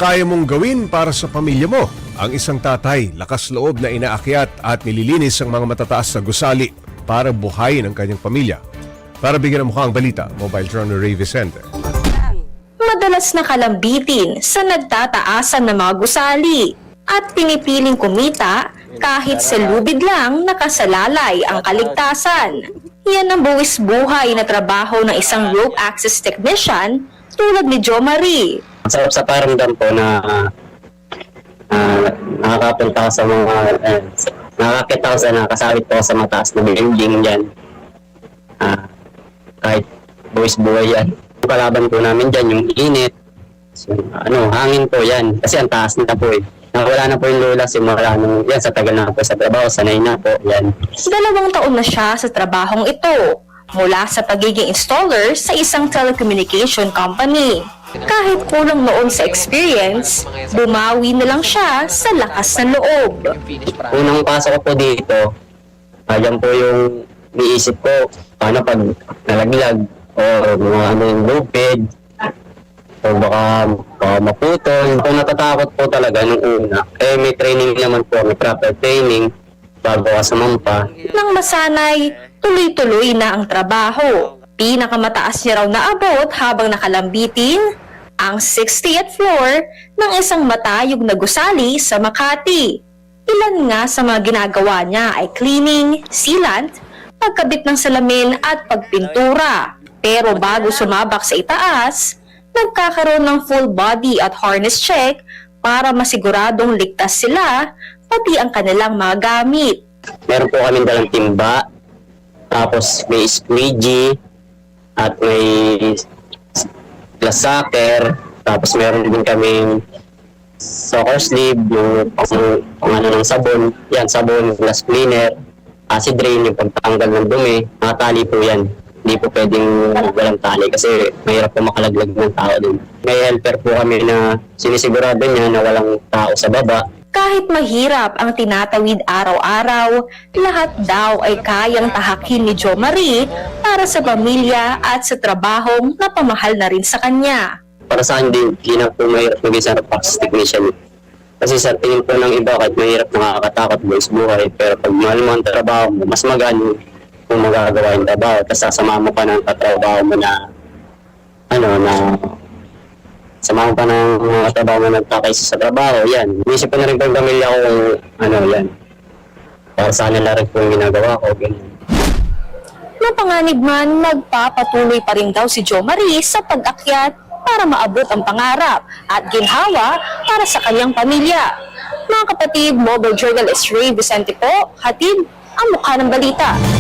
kaya mong gawin para sa pamilya mo? Ang isang tatay, lakas loob na inaakyat at nililinis ang mga matataas na gusali para buhayin ang kanyang pamilya. Para bigyan ng mukhang balita, Mobile Drone Ray Vicente. Madalas nakalambitin sa nagtataasan ng mga gusali at pinipiling kumita kahit sa lubid lang nakasalalay ang kaligtasan. Yan ang buwis buhay na trabaho ng isang rope access technician tulad ni Jo Marie. Sarap sa paramdam po na nakakapunta sa mga nakakita ko sa nakasabit po sa mataas na building dyan. Kahit buwis buhay yan. Yung kalaban po namin dyan, yung init, so, hangin po yan. Kasi ang taas na po eh. Nawala na po yung lula, simula nung yan sa tagal na po sa trabaho, sanay na po yan. 2 taon na siya sa trabahong ito, mula sa pagiging installer sa isang telecommunication company. Kahit kulang noon sa experience, bumawi na lang siya sa lakas ng loob. Unang pasok ko po dito, yan po yung niisip ko, paano pag nalaglag o mga yung lupid, o baka maputol. Kung natatakot po talaga nung una, may training naman po, may proper training bago ka sumampa. Nang masanay, tuloy-tuloy na ang trabaho. Pinakamataas niya raw naabot habang nakalambitin ang 60th floor ng isang matayog na gusali sa Makati. Ilan nga sa mga ginagawa niya ay cleaning, sealant, pagkabit ng salamin at pagpintura. Pero bago sumabak sa itaas, nagkakaroon ng full body at harness check para masiguradong ligtas sila pati ang kanilang mga gamit. Meron po kami dalang timba, tapos may squeegee, at may glass sucker, tapos meron din kami soccer sleeve, yung pang ng sabon, yan, sabon, glass cleaner, acid rain, yung pagtanggal ng dumi, mga tali po yan. Hindi po pwedeng walang tali kasi mahirap po makalaglag ng tao din. May helper po kami na sinisigurado niya na walang tao sa baba. Kahit mahirap ang tinatawid araw-araw, lahat daw ay kayang tahakin ni Jo Marie para sa pamilya at sa trabahong napamahal na rin sa kanya. Para sa akin din, hindi na po mahirap maging sa practice technician. Kasi sa tingin po ng iba, kahit mahirap nakakatakot buwis buhay, pero pag mahal mo ang trabaho mo, mas magano kung magagawa yung trabaho. Tapos sasama mo pa ng katrabaho mo na sama pa ng mga trabaho na nagkakaisa sa trabaho, yan. Inisip ko na rin po yung pamilya ko kung yan. Para sa kanila rin po yung ginagawa ko, ganyan. Napanganib man, nagpapatuloy pa rin daw si Jo Marie sa pag-akyat para maabot ang pangarap at ginhawa para sa kanyang pamilya. Mga kapatid, Mobile Journalist Ray Vicente po, hatid ang mukha ng balita.